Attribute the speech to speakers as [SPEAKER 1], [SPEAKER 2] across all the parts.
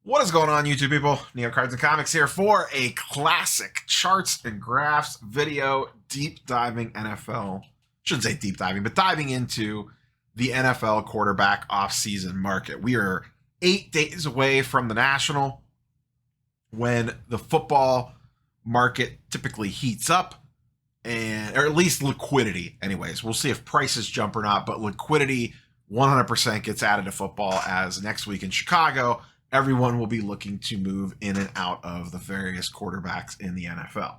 [SPEAKER 1] What is going on, YouTube people? Neo Cards and Comics here for a classic charts and graphs video deep diving NFL. Shouldn't say deep diving, but diving into the NFL quarterback offseason market. We are 8 days away from the National, when the football market typically heats up, or at least liquidity. Anyways, we'll see if prices jump or not, but liquidity 100% gets added to football, as next week in Chicago, everyone will be looking to move in and out of the various quarterbacks in the NFL.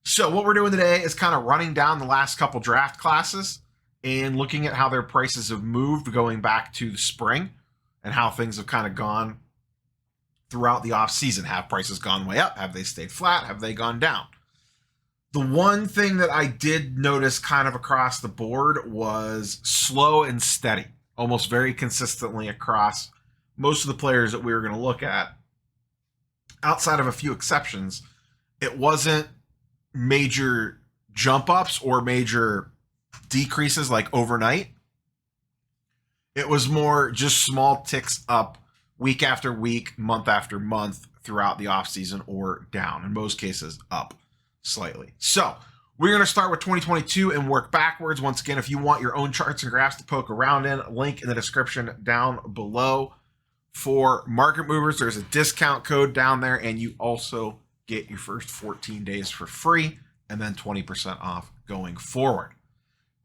[SPEAKER 1] So what we're doing today is kind of running down the last couple draft classes and looking at how their prices have moved going back to the spring and how things have kind of gone throughout the offseason. Have prices gone way up? Have they stayed flat? Have they gone down? The one thing that I did notice kind of across the board was slow and steady, almost very consistently across most of the players that we were going to look at. Outside of a few exceptions, it wasn't major jump ups or major decreases like overnight. It was more just small ticks up week after week, month after month throughout the offseason, or down, in most cases up slightly. So we're going to start with 2022 and work backwards. Once again, if you want your own charts and graphs to poke around in, link in the description down below. For market movers, there's a discount code down there, and you also get your first 14 days for free and then 20% off going forward.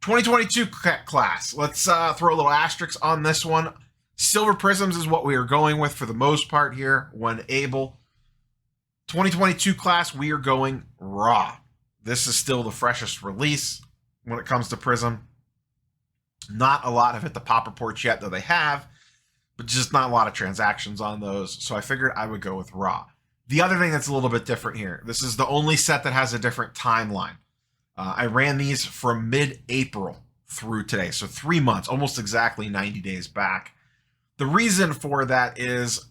[SPEAKER 1] 2022 class. Let's throw a little asterisk on this one. Silver Prisms is what we are going with for the most part here when able. 2022 class, we are going raw. This is still the freshest release when it comes to Prism. Not a lot have hit the pop reports yet, though they have, but just not a lot of transactions on those. So I figured I would go with raw. The other thing that's a little bit different here, this is the only set that has a different timeline. I ran these from mid-April through today. So 3 months, almost exactly 90 days back. The reason for that is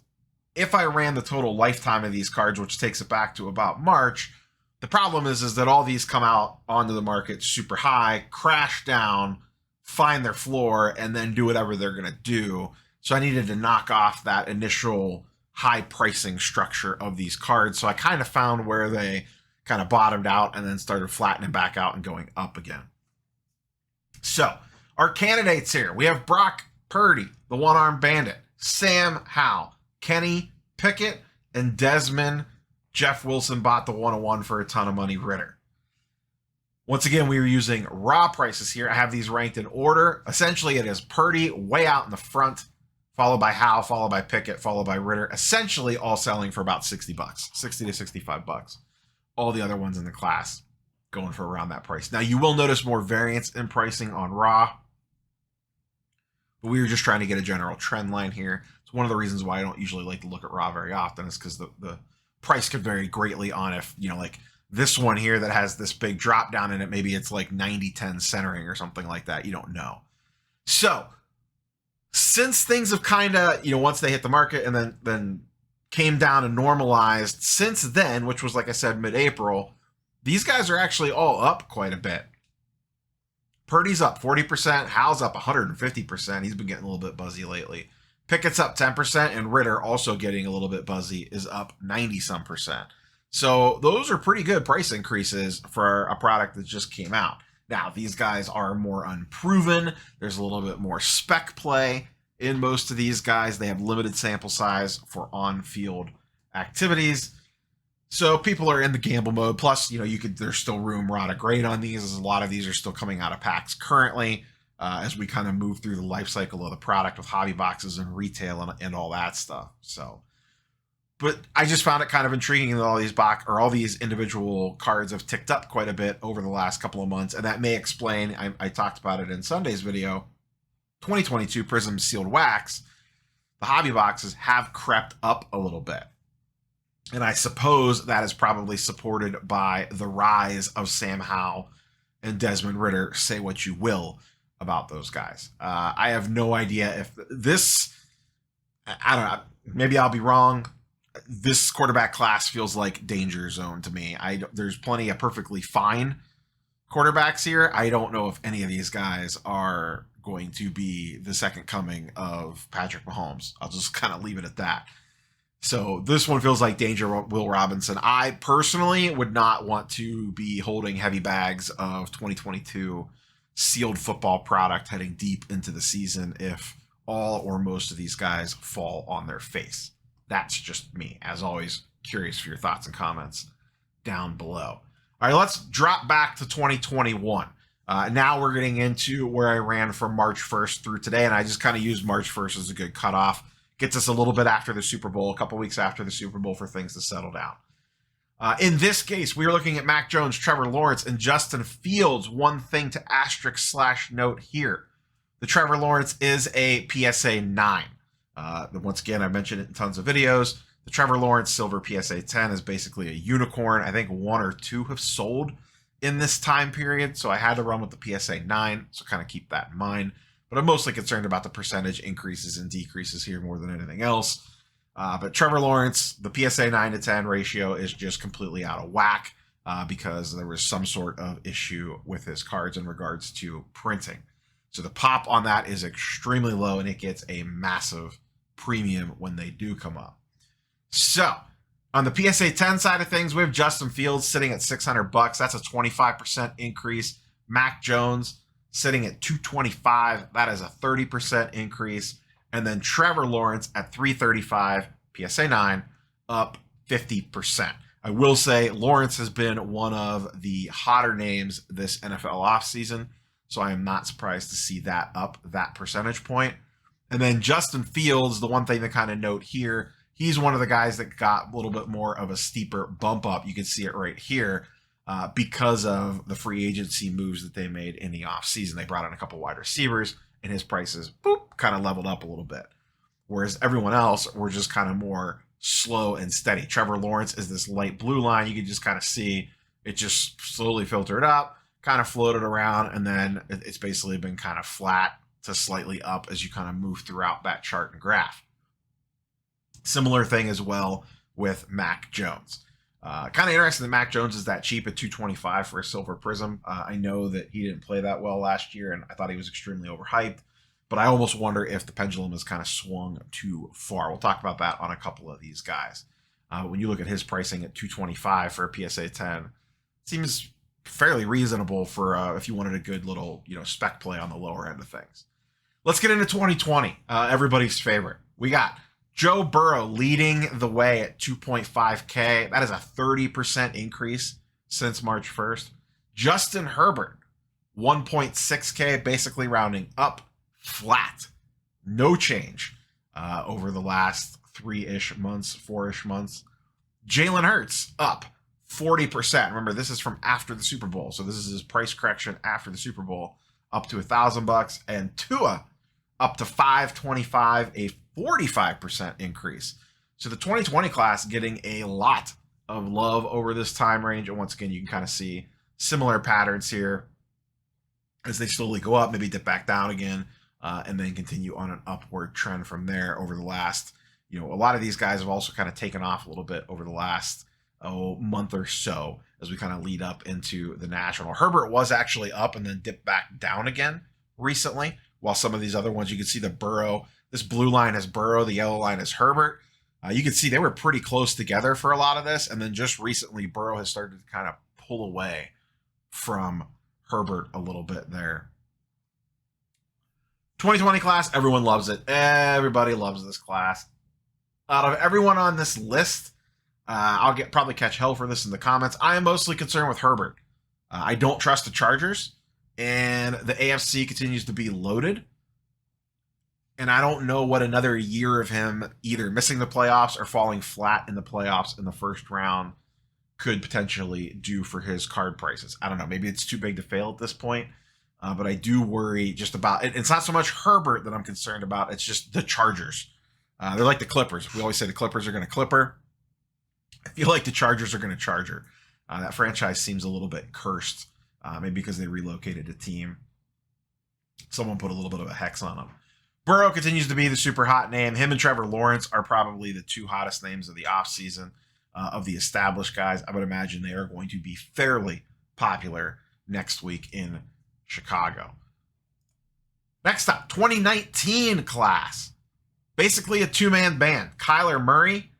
[SPEAKER 1] if I ran the total lifetime of these cards, which takes it back to about March, the problem is that all these come out onto the market super high, crash down, find their floor, and then do whatever they're going to do. So I needed to knock off that initial high pricing structure of these cards. So I kind of found where they kind of bottomed out and then started flattening back out and going up again. So our candidates here, we have Brock Purdy, the one-armed bandit, Sam Howell, Kenny Pickett, and Desmond. Jeff Wilson bought the 101 for a ton of money, Ritter. Once again, we were using raw prices here. I have these ranked in order. Essentially, it is Purdy way out in the front, followed by Howell, followed by Pickett, followed by Ritter. Essentially, all selling for about $60, $60 to $65. All the other ones in the class going for around that price. Now, you will notice more variance in pricing on raw, but we were just trying to get a general trend line here. It's one of the reasons why I don't usually like to look at raw very often, is because the price could vary greatly on if, like this one here that has this big drop down in it, maybe it's like 90-10 centering or something like that. You don't know. So since things have kind of, once they hit the market and then came down and normalized since then, which was, like I said, mid-April, these guys are actually all up quite a bit. Purdy's up 40%. Howell's up 150%. He's been getting a little bit buzzy lately. Pickett's up 10%, and Ritter, also getting a little bit buzzy, is up 90-some%. So those are pretty good price increases for a product that just came out. Now, these guys are more unproven. There's a little bit more spec play in most of these guys. They have limited sample size for on-field activities. So people are in the gamble mode. Plus, there's still room raw to grade on these, as a lot of these are still coming out of packs currently, as we kind of move through the life cycle of the product with hobby boxes and retail and all that stuff. So, but I just found it kind of intriguing that all these individual cards have ticked up quite a bit over the last couple of months, and that may explain, I talked about it in Sunday's video, 2022 Prism Sealed Wax, the hobby boxes have crept up a little bit. And I suppose that is probably supported by the rise of Sam Howell and Desmond Ritter. Say what you will about those guys. I have no idea if this, I don't know, maybe I'll be wrong. This quarterback class feels like danger zone to me. There's plenty of perfectly fine quarterbacks here. I don't know if any of these guys are going to be the second coming of Patrick Mahomes. I'll just kind of leave it at that. So this one feels like danger Will Robinson. I personally would not want to be holding heavy bags of 2022 sealed football product heading deep into the season if all or most of these guys fall on their face. That's just me. As always, curious for your thoughts and comments down below. All right, let's drop back to 2021. Now we're getting into where I ran from March 1st through today, and I just kind of used March 1st as a good cutoff. Gets us a little bit after the Super Bowl, a couple weeks after the Super Bowl for things to settle down. In this case, we are looking at Mac Jones, Trevor Lawrence, and Justin Fields. One thing to asterisk / note here. The Trevor Lawrence is a PSA 9. Once again, I mentioned it in tons of videos. The Trevor Lawrence Silver PSA 10 is basically a unicorn. I think 1 or 2 have sold in this time period, so I had to run with the PSA 9, so kind of keep that in mind. But I'm mostly concerned about the percentage increases and decreases here more than anything else. But Trevor Lawrence, the PSA 9 to 10 ratio is just completely out of whack because there was some sort of issue with his cards in regards to printing. So the pop on that is extremely low, and it gets a massive premium when they do come up. So on the PSA 10 side of things, we have Justin Fields sitting at $600. That's a 25% increase. Mac Jones sitting at $225. That is a 30% increase. And then Trevor Lawrence at $335, PSA 9, up 50%. I will say Lawrence has been one of the hotter names this NFL offseason, so I am not surprised to see that up that percentage point. And then Justin Fields, the one thing to kind of note here, he's one of the guys that got a little bit more of a steeper bump up. You can see it right here. Because of the free agency moves that they made in the offseason. They brought in a couple wide receivers, and his prices, kind of leveled up a little bit. Whereas everyone else were just kind of more slow and steady. Trevor Lawrence is this light blue line. You can just kind of see it just slowly filtered up, kind of floated around, and then it's basically been kind of flat to slightly up as you kind of move throughout that chart and graph. Similar thing as well with Mac Jones. Kind of interesting that Mac Jones is that cheap at $225 for a silver prism. I know that he didn't play that well last year, and I thought he was extremely overhyped, but I almost wonder if the pendulum has kind of swung too far. We'll talk about that on a couple of these guys. When you look at his pricing at $225 for a PSA 10, it seems fairly reasonable for if you wanted a good little spec play on the lower end of things. Let's get into 2020. Everybody's favorite. We got Joe Burrow leading the way at 2.5K. That is a 30% increase since March 1st. Justin Herbert, 1.6K, basically rounding up, flat. No change over the last 3-ish months, 4-ish months. Jalen Hurts, up 40%. Remember, this is from after the Super Bowl, so this is his price correction after the Super Bowl, up to $1,000. And Tua, up to $525, a 45% increase. So the 2020 class getting a lot of love over this time range. And once again, you can kind of see similar patterns here as they slowly go up, maybe dip back down again, and then continue on an upward trend from there over the last, a lot of these guys have also kind of taken off a little bit over the last month or so as we kind of lead up into the National. Herbert was actually up and then dipped back down again recently, while some of these other ones, you can see the Burrow. This blue line is Burrow, the yellow line is Herbert. You can see they were pretty close together for a lot of this, and then just recently, Burrow has started to kind of pull away from Herbert a little bit there. 2020 class, everyone loves it. Everybody loves this class. Out of everyone on this list, I'll probably catch hell for this in the comments. I am mostly concerned with Herbert. I don't trust the Chargers, and the AFC continues to be loaded. And I don't know what another year of him either missing the playoffs or falling flat in the playoffs in the first round could potentially do for his card prices. I don't know. Maybe it's too big to fail at this point. But I do worry just about it. It's not so much Herbert that I'm concerned about. It's just the Chargers. They're like the Clippers. We always say the Clippers are going to Clipper. I feel like the Chargers are going to Charger. That franchise seems a little bit cursed. Maybe because they relocated a team. Someone put a little bit of a hex on them. Burrow continues to be the super hot name. Him and Trevor Lawrence are probably the two hottest names of the offseason of the established guys. I would imagine they are going to be fairly popular next week in Chicago. Next up, 2019 class. Basically a two-man band. Kyler Murray,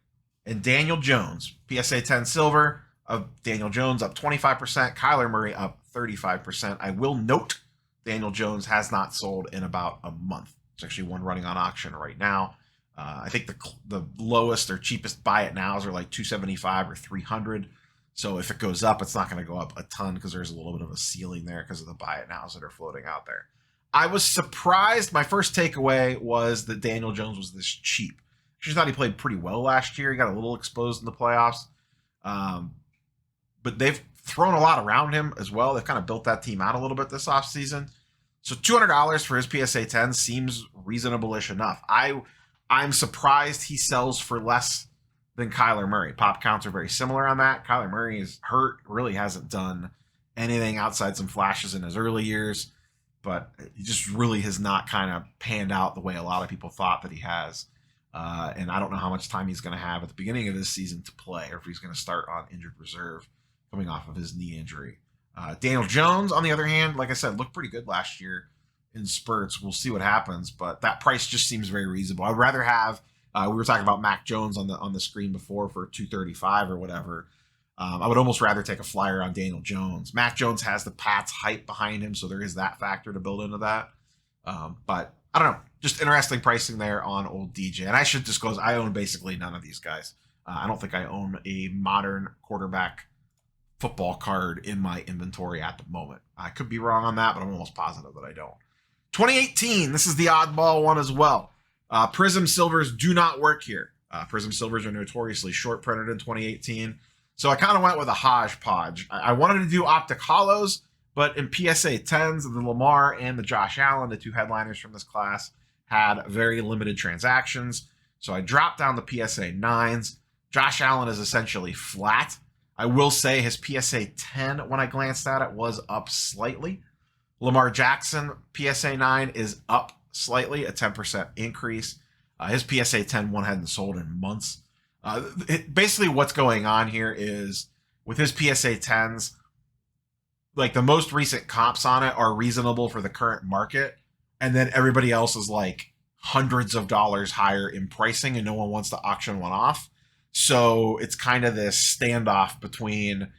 [SPEAKER 1] And Daniel Jones, PSA 10 silver of Daniel Jones up 25%, Kyler Murray up 35%. I will note Daniel Jones has not sold in about a month. There's actually one running on auction right now. I think the lowest or cheapest buy it nows are like $275 or $300. So if it goes up, it's not going to go up a ton because there's a little bit of a ceiling there because of the buy it nows that are floating out there. I was surprised. My first takeaway was that Daniel Jones was this cheap. I just thought he played pretty well last year. He got a little exposed in the playoffs. But they've thrown a lot around him as well. They've kind of built that team out a little bit this offseason. So $200 for his PSA 10 seems reasonable-ish enough. I'm surprised he sells for less than Kyler Murray. Pop counts are very similar on that. Kyler Murray is hurt, really hasn't done anything outside some flashes in his early years, but he just really has not kind of panned out the way a lot of people thought that he has. And I don't know how much time he's going to have at the beginning of this season to play, or if he's going to start on injured reserve coming off of his knee injury. Daniel Jones, on the other hand, like I said, looked pretty good last year in spurts. We'll see what happens, but that price just seems very reasonable. I'd rather have, we were talking about Mac Jones on the screen before for $235 or whatever. I would almost rather take a flyer on Daniel Jones. Mac Jones has the Pats hype behind him, so there is that factor to build into that. But I don't know, just interesting pricing there on old DJ. And I should disclose, I own basically none of these guys. I don't think I own a modern quarterback football card in my inventory at the moment. I could be wrong on that, but I'm almost positive that I don't. 2018, this is the oddball one as well. Prism Silvers do not work here. Prism Silvers are notoriously short printed in 2018. So I kind of went with a hodgepodge. I wanted to do Optic Hollows, but in PSA 10s, the Lamar and the Josh Allen, the two headliners from this class, had very limited transactions. So I dropped down the PSA 9s. Josh Allen is essentially flat. I will say his PSA 10, when I glanced at it, was up slightly. Lamar Jackson, PSA 9, is up slightly, a 10% increase. His PSA 10 one hadn't sold in months. Basically, what's going on here is with his PSA 10s, like the most recent comps on it are reasonable for the current market, and then everybody else is like hundreds of dollars higher in pricing, and no one wants to auction one off. So it's kind of this standoff between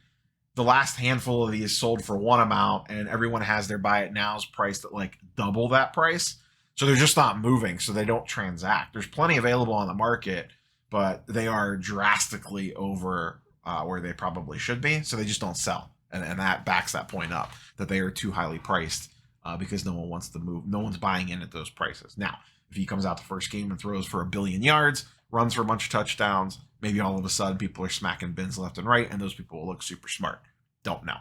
[SPEAKER 1] the last handful of these sold for one amount and everyone has their buy it nows priced at like double that price. So they're just not moving, so they don't transact. There's plenty available on the market, but they are drastically over where they probably should be. So they just don't sell. And that backs that point up, that they are too highly priced because no one wants to move. No one's buying in at those prices. Now, if he comes out the first game and throws for 1 billion yards, runs for a bunch of touchdowns, maybe all of a sudden people are smacking bins left and right, and those people will look super smart. Don't know.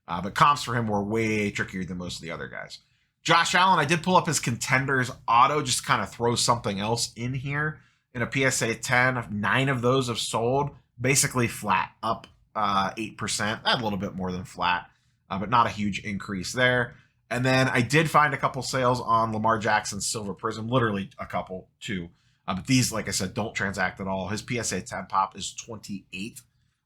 [SPEAKER 1] But comps for him were way trickier than most of the other guys. Josh Allen, I did pull up his contenders auto just to kind of throw something else in here. In a PSA 10, 9 of those have sold, basically flat, up 8%. A little bit more than flat, but not a huge increase there. And then I did find a couple sales on Lamar Jackson's Silver Prism, literally a couple, too. But these, like I said, don't transact at all. His PSA 10 pop is 28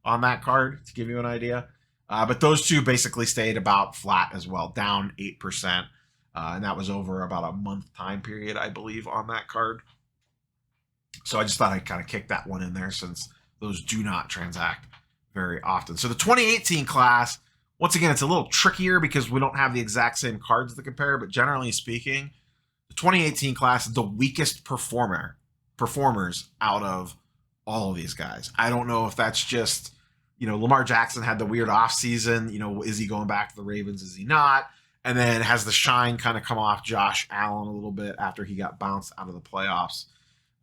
[SPEAKER 1] on that card, to give you an idea. But those two basically stayed about flat as well, down 8%. And that was over about a month time period, I believe, on that card. So I just thought I'd kind of kick that one in there since those do not transact very often. So the 2018 class, once again, it's a little trickier because we don't have the exact same cards to compare, but generally speaking, the 2018 class is the weakest performers out of all of these guys. I don't know if that's just, Lamar Jackson had the weird offseason. Is he going back to the Ravens? Is he not? And then has the shine kind of come off Josh Allen a little bit after he got bounced out of the playoffs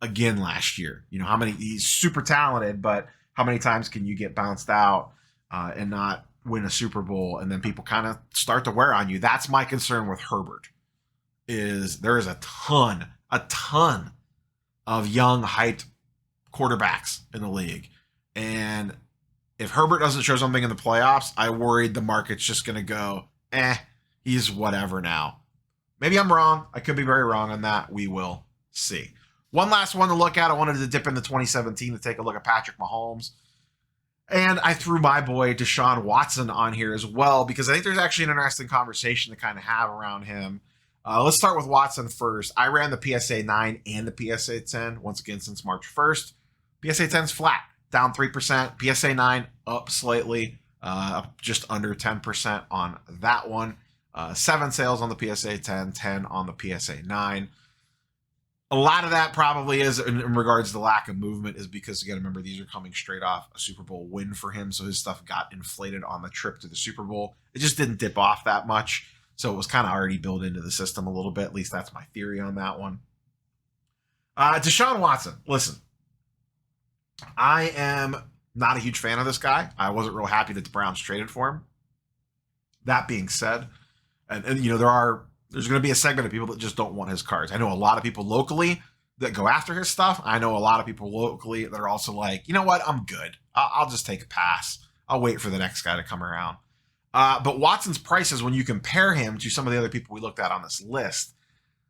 [SPEAKER 1] again last year. He's super talented, but how many times can you get bounced out and not win a Super Bowl? And then people kind of start to wear on you. That's my concern with Herbert, is there is a ton of young, hyped quarterbacks in the league. And if Herbert doesn't show something in the playoffs, I worried the market's just going to go, he's whatever now. Maybe I'm wrong. I could be very wrong on that. We will see. One last one to look at. I wanted to dip into 2017 to take a look at Patrick Mahomes. And I threw my boy Deshaun Watson on here as well, because I think there's actually an interesting conversation to kind of have around him. Let's start with Watson first. I ran the PSA 9 and the PSA 10 once again since March 1st. PSA 10's flat. down 3%. PSA 9 up slightly, just under 10% on that one. 7 sales on the PSA 10, 10 on the PSA 9. A lot of that probably is in regards to the lack of movement is because, again, remember, these are coming straight off a Super Bowl win for him. So his stuff got inflated on the trip to the Super Bowl. It just didn't dip off that much. So it was kind of already built into the system a little bit. At least that's my theory on that one. Deshaun Watson. Listen, I am not a huge fan of this guy. I wasn't real happy that the Browns traded for him. That being said, and you know, there's going to be a segment of people that just don't want his cards. I know a lot of people locally that go after his stuff. I know a lot of people locally that are also like, you know what, I'm good. I'll just take a pass. I'll wait for the next guy to come around. But Watson's prices, when you compare him to some of the other people we looked at on this list,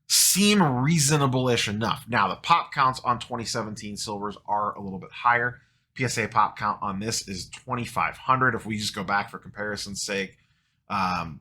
[SPEAKER 1] seem reasonable-ish enough. Now, the pop counts on 2017 silvers are a little bit higher. PSA pop count on this is 2,500. If we just go back for comparison's sake,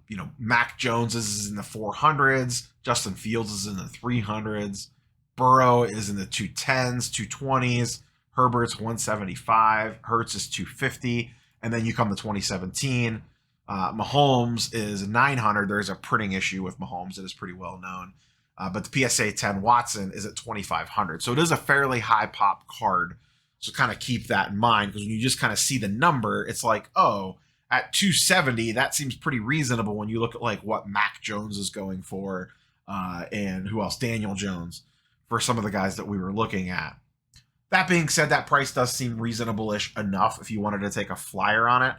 [SPEAKER 1] you know, Mac Jones is in the 400s. Justin Fields is in the 300s. Burrow is in the 210s, 220s. Herbert's 175. Hurts is 250. And then you come to 2017. Mahomes is 900. There's a printing issue with Mahomes. It is pretty well known. But the PSA 10 Watson is at 2,500. So it is a fairly high pop card. So kind of keep that in mind, because when you just kind of see the number, it's like, oh, at 270, that seems pretty reasonable when you look at like what Mac Jones is going for, and who else? Daniel Jones, for some of the guys that we were looking at. That being said, that price does seem reasonable-ish enough if you wanted to take a flyer on it.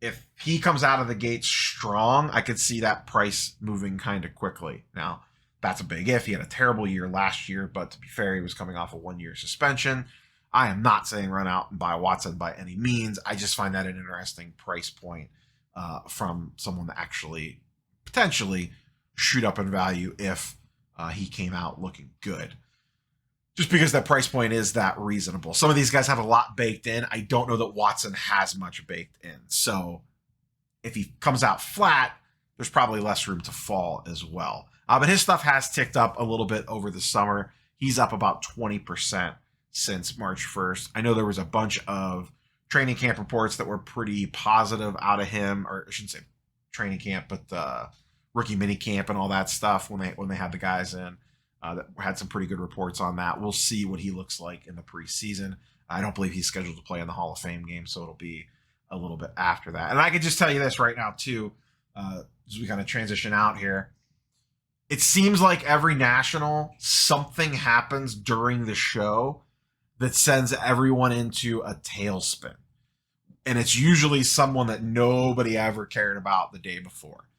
[SPEAKER 1] If he comes out of the gate strong, I could see that price moving kind of quickly. Now, that's a big if. He had a terrible year last year, but to be fair, he was coming off a 1-year suspension. I am not saying run out and buy Watson by any means. I just find that an interesting price point from someone that actually potentially shoot up in value if he came out looking good. Just because that price point is that reasonable. Some of these guys have a lot baked in. I don't know that Watson has much baked in. So if he comes out flat, there's probably less room to fall as well. But his stuff has ticked up a little bit over the summer. He's up about 20% since March 1st. I know there was a bunch of training camp reports that were pretty positive out of him, or I shouldn't say training camp, but rookie mini camp and all that stuff when they had the guys in. That had some pretty good reports on that. We'll see what he looks like in the preseason. I don't believe he's scheduled to play in the Hall of Fame game, so it'll be a little bit after that. And I can just tell you this right now, too, as we kind of transition out here. It seems like every national, something happens during the show that sends everyone into a tailspin. And it's usually someone that nobody ever cared about the day before.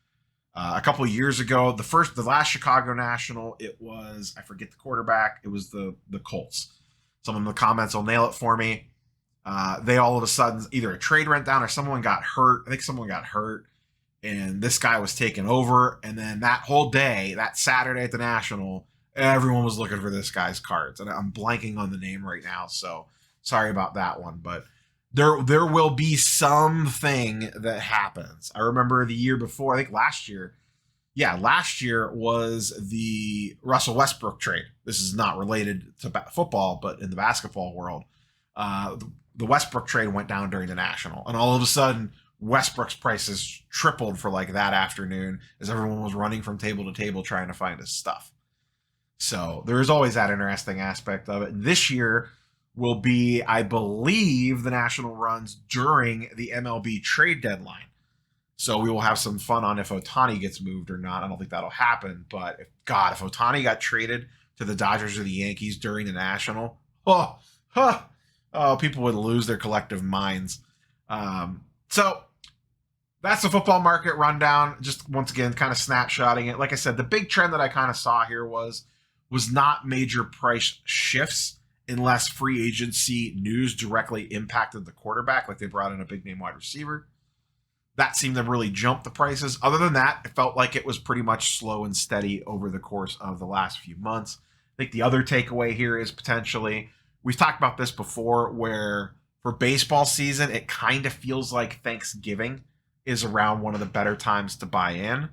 [SPEAKER 1] A couple of years ago, the last Chicago National, it was, I forget the quarterback, it was the Colts. Someone in the comments will nail it for me. They all of a sudden, either a trade went down or someone got hurt. I think someone got hurt, and this guy was taken over. And then that whole day, that Saturday at the National, everyone was looking for this guy's cards. And I'm blanking on the name right now, so sorry about that one. But there will be something that happens. I remember the year before, I think last year. Yeah, last year was the Russell Westbrook trade. This is not related to football, but in the basketball world. The Westbrook trade went down during the National. And all of a sudden, Westbrook's prices tripled for like that afternoon as everyone was running from table to table trying to find his stuff. So there is always that interesting aspect of it. This year will be, I believe, the National runs during the MLB trade deadline. So we will have some fun on if Ohtani gets moved or not. I don't think that'll happen. But if Ohtani got traded to the Dodgers or the Yankees during the National, people would lose their collective minds. So that's the football market rundown. Just once again, kind of snapshotting it. Like I said, the big trend that I kind of saw here was not major price shifts unless free agency news directly impacted the quarterback, like they brought in a big name wide receiver. That seemed to really jump the prices. Other than that, it felt like it was pretty much slow and steady over the course of the last few months. I think the other takeaway here is potentially, we've talked about this before, where for baseball season, it kind of feels like Thanksgiving is around one of the better times to buy in.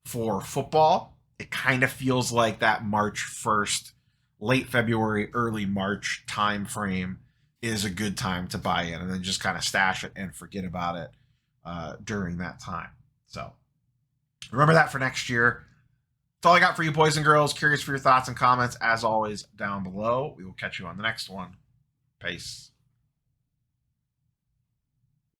[SPEAKER 1] For football, it kind of feels like that March 1st, late February, early March time frame is a good time to buy in, and then just kind of stash it and forget about it during that time. So remember that for next year. That's all I got for you, boys and girls. Curious for your thoughts and comments, as always, down below. We will catch you on the next one. Peace.